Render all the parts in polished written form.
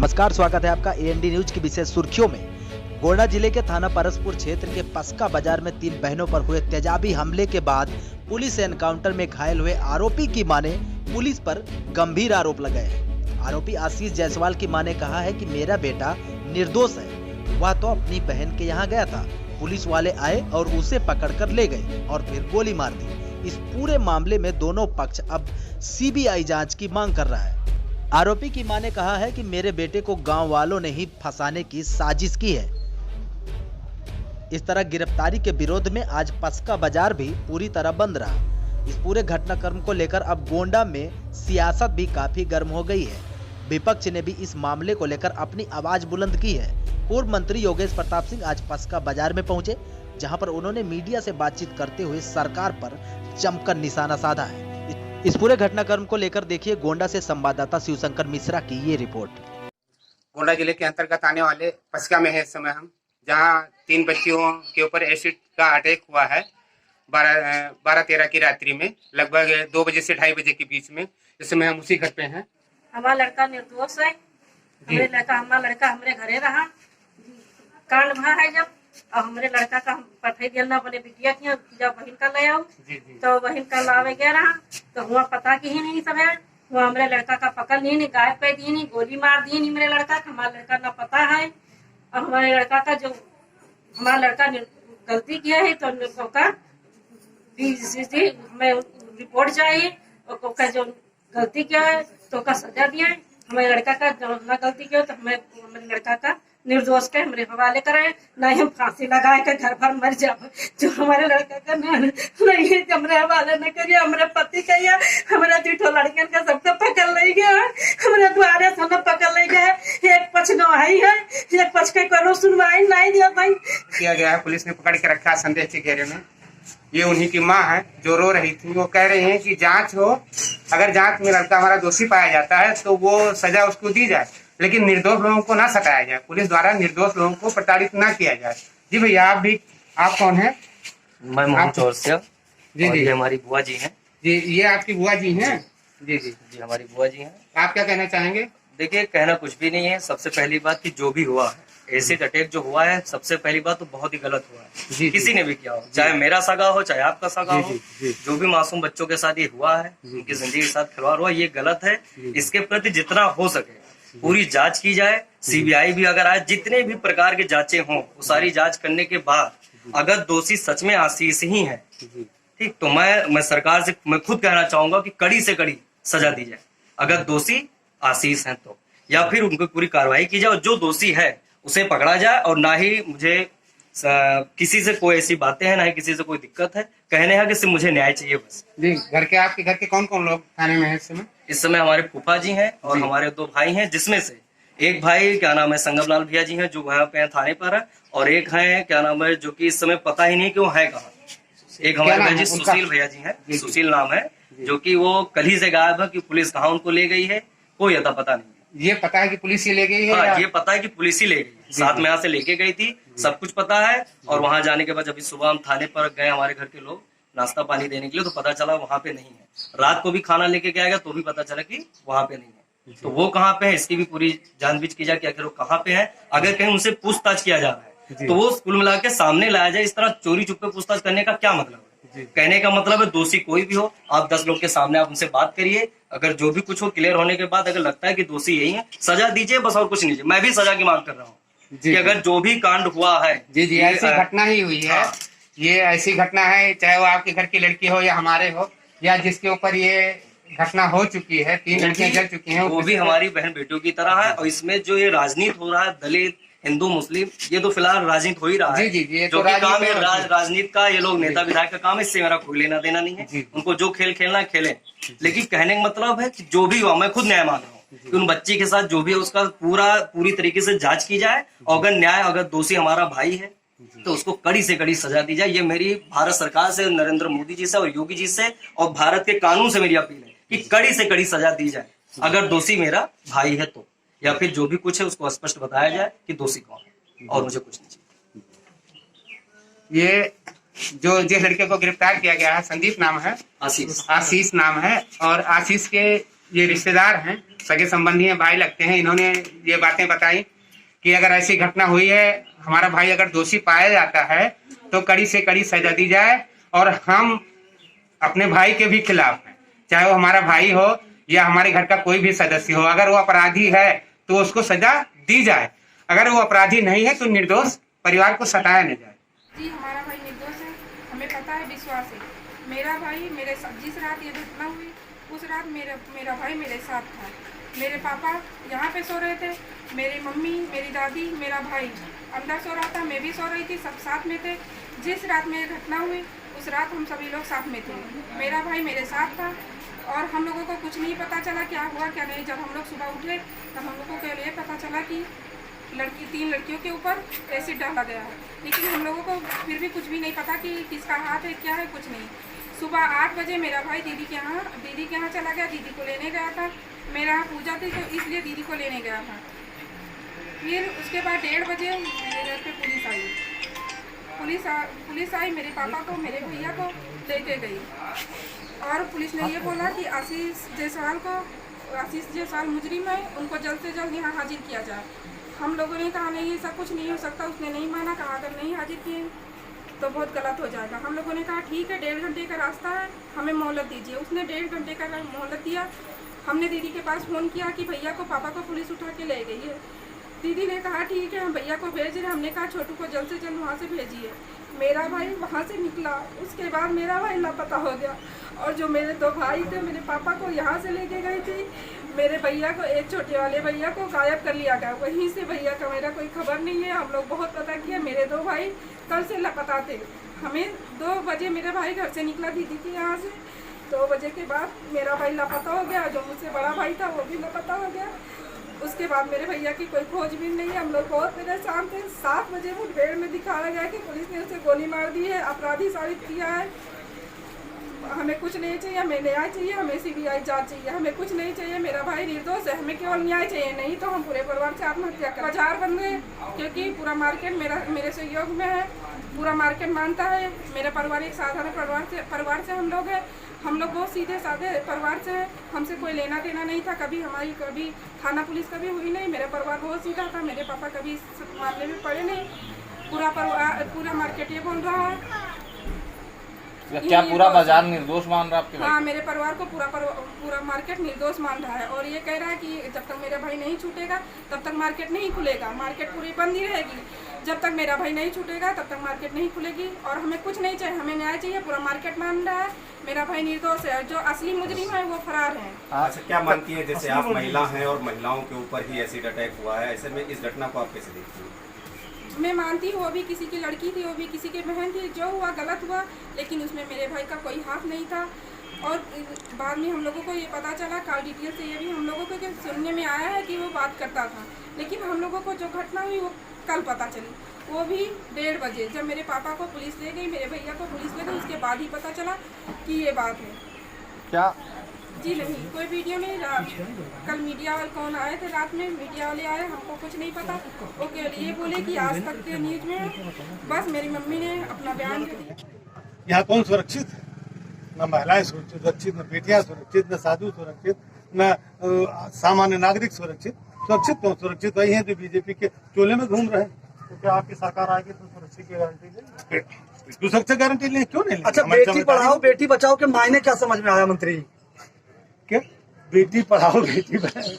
नमस्कार, स्वागत है आपका एएनडी न्यूज की विशेष सुर्खियों में। गोंडा जिले के थाना परसपुर क्षेत्र के पस्का बाजार में 3 बहनों पर हुए तेजाबी हमले के बाद पुलिस एनकाउंटर में घायल हुए आरोपी की मां ने पुलिस पर गंभीर आरोप लगाए हैं। आरोपी आशीष जायसवाल की मां ने कहा है कि मेरा बेटा निर्दोष है, वह तो अपनी बहन के यहाँ गया था, पुलिस वाले आए और उसे पकड़कर ले गए और फिर गोली मार दी। इस पूरे मामले में दोनों पक्ष अब सीबीआई जांच की मांग कर रहा है। आरोपी की मां ने कहा है कि मेरे बेटे को गांव वालों ने ही फंसाने की साजिश की है। इस तरह गिरफ्तारी के विरोध में आज पस्का बाजार भी पूरी तरह बंद रहा। इस पूरे घटनाक्रम को लेकर अब गोंडा में सियासत भी काफी गर्म हो गई है। विपक्ष ने भी इस मामले को लेकर अपनी आवाज बुलंद की है। पूर्व मंत्री योगेश प्रताप सिंह आज पस्का बाजार में पहुंचे, जहां पर उन्होंने मीडिया से बातचीत करते हुए सरकार पर जमकर निशाना साधा है। इस पूरे घटनाक्रम को लेकर देखिए गोंडा से संवाददाता शिवशंकर मिश्रा की ये रिपोर्ट। गोंडा जिले के अंतर्गत आने वाले पस्का में है इस समय हम, जहां 3 बच्चियों के ऊपर एसिड का अटैक हुआ है 12-13 की रात्रि में, लगभग 2 बजे से 2:30 बजे के बीच में। इस समय हम उसी घर पे हैं। हमारा लड़का निर्दोष है। हमारा लड़का हमारे घरे रहा, कांड भा है जब और हमारे लड़का का हम पठाई दिया ना अपने बिटिया की, जब बहन का ले आओ तो बहन का लावे गया रहा तो हुआ पता की ही नहीं सब है। हुआ हमारे लड़का का पकड़ नहीं, गायब कर दी नहीं, गोली मार दी नहीं मेरे लड़का का। हमारा लड़का ना पता है और हमारे लड़का का जो हमारा लड़का गलती किया है तो हमें रिपोर्ट चाहिए और जो गलती किया है तो का सजा दिया है। हमारे लड़का का जो ना गलती किया तो हमें हमारे लड़का का निर्दोष के हमारे हवाले कराए, ना ही हम फांसी लगाए के घर भर मर जाए। जो हमारे लड़का का नहीं है हमारे हवाले न करिए। हमारे पति का या हमारा 2 लड़कियों का सबको पकड़ ले गया, हमारे द्वारे सब पकड़ ले गया। एक पक्ष गवाही है, एक पक्ष के कोनो सुनवाई नहीं दिया भाई किया गया है। पुलिस ने पकड़ के रखा संदेह के घेरे में। ये उन्हीं की माँ है जो रो रही थी। वो कह रही है कि जांच हो, अगर जांच में लड़का हमारा दोषी पाया जाता है तो वो सजा उसको दी जाए, लेकिन निर्दोष लोगों को ना सताया जाए, पुलिस द्वारा निर्दोष लोगों को प्रताड़ित ना किया जाए। जी भैया, आप कौन है? मैं मोहन चौरसिया। जी जी, ये हमारी बुआ जी हैं। जी ये आपकी बुआ जी हैं? जी जी जी हमारी बुआ जी हैं। आप क्या कहना चाहेंगे? देखिए, कहना कुछ भी नहीं है। सबसे पहली बात कि जो भी हुआ है, एसिड अटैक जो हुआ है, सबसे पहली बात तो बहुत ही गलत हुआ है। जी, किसी ने भी किया हो, चाहे मेरा सगा हो चाहे आपका सगा हो, जी। जो भी मासूम बच्चों के साथ ये हुआ है, उनकी जिंदगी के साथ खिलवाड़ हुआ, ये गलत है। इसके प्रति जितना हो सके पूरी जांच की जाए। सीबीआई भी अगर आज जितने भी प्रकार के जांचें हों, वो सारी जांच करने के बाद अगर दोषी सच में आशीष ही है, ठीक, तो मैं सरकार से मैं खुद कहना चाहूंगा कि कड़ी से कड़ी सजा दी जाए। अगर दोषी आशीष हैं तो, या फिर उनको पूरी कार्रवाई की जाए और जो दोषी है उसे पकड़ा जाए। और ना ही मुझे किसी से कोई ऐसी बातें हैं, ना ही किसी से कोई दिक्कत है। कहने हैं कि सिर्फ मुझे न्याय चाहिए बस। जी, आपके घर के कौन कौन लोग थाने में है इस समय? इस समय हमारे फूफा जी हैं और हमारे 2 भाई हैं, जिसमें से एक भाई क्या नाम है संगमलाल भैया जी हैं जो वहाँ पे थाने पर है, और एक है क्या नाम है जो कि इस समय पता ही नहीं कि वो है कहाँ। एक हमारे भैया जी सुशील भैया जी हैं, सुशील नाम है, जो कि वो कल ही से गायब है। कि पुलिस कहाँ उनको ले गई है कोई अता पता नहीं। ये पता है कि पुलिस ही ले गई है? हाँ, ये पता है कि पुलिस ही ले गई, साथ में यहाँ से लेके गई थी, सब कुछ पता है। और वहां जाने के बाद अभी सुबह हम थाने पर गए, हमारे घर के लोग नाश्ता पानी देने के लिए, तो पता चला वहां पे नहीं है। रात को भी खाना लेके गया तो भी पता चला कि वहां पे नहीं है। तो वो कहाँ पे है इसकी भी पूरी जानबीच की जाए कि आखिर वो कहाँ पे है। अगर कहीं उनसे पूछताछ किया जा रहा है तो वो कुल मिला के सामने लाया जाए। इस तरह चोरी छुपे पूछताछ करने का क्या मतलब है? कहने का मतलब है दोषी कोई भी हो, आप 10 लोग के सामने आप उनसे बात करिए। अगर जो भी कुछ हो क्लियर होने के बाद अगर लगता है कि दोषी यही है, सजा दीजिए बस, और कुछ नहीं। मैं भी सजा की मांग कर रहा हूँ कि अगर जो भी कांड हुआ है, जी ऐसी घटना ही हुई है। ये ऐसी घटना है, चाहे वो आपके घर की लड़की हो या हमारे हो, या जिसके ऊपर ये घटना हो चुकी है, 3 लड़कियां जल चुकी हैं, वो भी हमारी बहन बेटियों की तरह है। और इसमें जो ये राजनीति हो रहा है, दलित हिंदू मुस्लिम, ये तो फिलहाल राजनीति हो ही रहा है। जी ये जो तो काम है राजनीति का, ये लोग नेता विधायक का काम है, इससे मेरा कोई लेना देना नहीं है। उनको जो खेल खेलना है खेलें, लेकिन कहने का मतलब है कि जो भी हुआ, मैं खुद न्याय मांग रहा हूँ कि उन बच्ची के साथ जो भी है उसका पूरी तरीके से जांच की जाए। और अगर दोषी हमारा भाई है तो उसको कड़ी से कड़ी सजा दी जाए। ये मेरी भारत सरकार से, नरेंद्र मोदी जी से और योगी जी से और भारत के कानून से मेरी अपील है कि कड़ी से कड़ी सजा दी जाए अगर दोषी मेरा भाई है तो, या फिर जो भी कुछ है उसको स्पष्ट बताया जाए कि दोषी कौन है। और मुझे कुछ नहीं चाहिए। ये जो जिस लड़के को गिरफ्तार किया गया है, संदीप नाम है, आशीष नाम है, और आशीष के ये रिश्तेदार हैं, सगे संबंधी हैं, भाई लगते हैं, इन्होंने ये बातें बताई कि अगर ऐसी घटना हुई है, हमारा भाई अगर दोषी पाया जाता है तो कड़ी से कड़ी सजा दी जाए। और हम अपने भाई के भी खिलाफ हैं, चाहे वो हमारा भाई हो या हमारे घर का कोई भी सदस्य हो। अगर वो अपराधी है तो उसको सजा दी जाए, अगर वो अपराधी नहीं है तो निर्दोष परिवार को सताया न जाए। जी, हमारा भाई निर्दोष है, हमें पता है, विश्वास है। मेरा भाई जिस रात ये घटना हुई उस रात मेरा भाई मेरे साथ था। मेरे पापा यहाँ पे सो रहे थे, मेरी मम्मी, मेरी दादी, मेरा भाई अंदर सो रहा था, मैं भी सो रही थी, सब साथ में थे। जिस रात में ये घटना हुई उस रात हम सभी लोग साथ में थे। मेरा भाई मेरे साथ था और हम लोगों को कुछ नहीं पता चला क्या हुआ क्या नहीं। जब हम लोग सुबह उठे तब हम लोगों को ये पता चला कि 3 लड़कियों के ऊपर एसिड डाला गया है, लेकिन हम लोगों को फिर भी कुछ भी नहीं पता कि किसका हाथ है, क्या है, कुछ नहीं। सुबह 8 बजे मेरा भाई दीदी के यहाँ चला गया, दीदी को लेने गया था। मेरा यहाँ पूजा थी तो इसलिए दीदी को लेने गया था। फिर उसके बाद 1:30 बजे मेरे घर पे पुलिस आई, मेरे पापा को, मेरे भैया को लेके गई और पुलिस ने ये बोला कि आशीष जायसवाल मुजरिम है, उनको जल्द से जल्द यहाँ हाजिर किया जाए। हम लोगों ने कहा नहीं, ऐसा कुछ नहीं हो सकता। उसने नहीं माना, कहा अगर नहीं हाजिर किए तो बहुत गलत हो जाएगा। हम लोगों ने कहा ठीक है, 1.5 घंटे का रास्ता है, हमें मोहलत दीजिए। उसने 1.5 घंटे का मोहलत दिया। हमने दीदी के पास फ़ोन किया कि भैया को, पापा को पुलिस उठा के ले गई है। दीदी ने कहा ठीक है, हम भैया को भेज रहे हैं। हमने कहा छोटू को जल्द से जल्द वहाँ से भेजिए। मेरा भाई वहाँ से निकला, उसके बाद मेरा भाई लापता हो गया। और जो मेरे 2 भाई थे, मेरे पापा को यहाँ से लेके गई थी, मेरे भैया को, एक छोटे वाले भैया को गायब कर लिया गया। वहीं से भैया का मेरा कोई खबर नहीं है। हम लोग बहुत पता किया, मेरे 2 भाई कल से लापता थे। हमें 2 बजे मेरा भाई घर से निकला दीदी के यहाँ से, 2 बजे के बाद मेरा भाई लापता हो गया। जो मुझसे बड़ा भाई था वो भी लापता हो गया। उसके बाद मेरे भैया की कोई खोजबीन नहीं है। हम लोग बहुत परेशान थे। 7 बजे मुठभेड़ में दिखाया गया कि पुलिस ने उसे गोली मार दी है, अपराधी साबित किया है। हमें कुछ नहीं चाहिए, हमें न्याय चाहिए, हमें CBI जांच चाहिए, हमें कुछ नहीं चाहिए। मेरा भाई निर्दोष है, हमें केवल न्याय चाहिए, नहीं तो हम पूरे परिवार से आत्महत्या कर। बाजार बंद है क्योंकि पूरा मार्केट मेरे सहयोग में है, पूरा मार्केट मानता है। मेरा परिवार एक साधारण परिवार से हम लोग हैं। हम लोग बहुत सीधे साधे परिवार से हैं। हमसे कोई लेना देना नहीं था, कभी थाना पुलिस कभी हुई नहीं। मेरा परिवार बहुत सीधा था, मेरे पापा कभी इस मामले में पड़े नहीं। पूरा मार्केट ये बोल रहा है। क्या पूरा बाजार निर्दोष मान रहा है आपके भाई? हाँ, मेरे परिवार को पूरा मार्केट निर्दोष मान रहा है और ये कह रहा है कि जब तक मेरा भाई नहीं छूटेगा तब तक मार्केट नहीं खुलेगा, मार्केट पूरी बंद ही रहेगी। जब तक मेरा भाई नहीं छूटेगा तब तक मार्केट नहीं खुलेगी और हमें कुछ नहीं चाहिए, हमें न्याय चाहिए। पूरा मार्केट मान रहा है मेरा भाई निर्दोष है, जो असली मुजरिम है वो फरार है। अच्छा, क्या मानती है, जैसे आप महिला हैं और महिलाओं के ऊपर ही एसिड अटैक हुआ है, ऐसे में इस घटना को आप कैसे देखती हैं? मैं मानती हूँ वो भी किसी की लड़की थी, वो भी किसी की बहन थी। जो हुआ गलत हुआ, लेकिन उसमें मेरे भाई का कोई हाथ नहीं था। और बाद में हम लोगों को ये पता चला, कॉल डिटेल से ये भी हम लोगों को सुनने में आया है कि वो बात करता था। लेकिन हम लोगों को जो घटना हुई वो कल पता चली, वो भी 1:30 बजे, जब मेरे पापा को पुलिस ले गई, मेरे भैया को पुलिस ले गई, उसके बाद ही पता चला कि ये बात है। क्या? जी नहीं, कोई वीडियो नहीं। कल मीडिया वाले कौन आए थे, रात में मीडिया वाले आए, हमको कुछ नहीं पता। वो केवल ये बोले कि आज तक के न्यूज में बस मेरी मम्मी ने अपना बयान दे दिया। यहाँ कौन सुरक्षित? न महिलाएं सुरक्षित, न बेटियां सुरक्षित, न साधु सुरक्षित, न सामान्य नागरिक सुरक्षित। सुरक्षित कौन? सुरक्षित वही है जो बीजेपी के चोले में घूम रहे हैं। तो क्या आपकी सरकार आएगी तो सुरक्षा की गारंटी लेंगे? सुरक्षा गारंटी लें, क्यों नहीं? अच्छा, बेटी पढ़ाओ बेटी बचाओ के मायने क्या समझ में आया मंत्री? क्या बेटी पढ़ाओ बेटी बचाओ,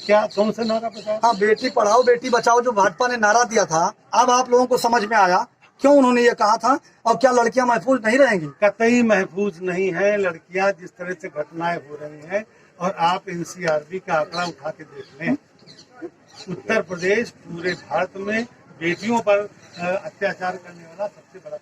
क्या कौन सा नारा बताया? हाँ, बेटी पढ़ाओ बेटी बचाओ जो भाजपा ने नारा दिया था, अब आप लोगों को समझ में आया क्यों उन्होंने ये कहा था? और क्या लड़कियां महफूज नहीं रहेंगी? कतई महफूज नहीं है लड़कियां। जिस तरह से घटनाएं हो रही हैं, और आप NCRB का आंकड़ा उठा के देख लें, उत्तर प्रदेश पूरे भारत में बेटियों पर अत्याचार करने वाला सबसे बड़ा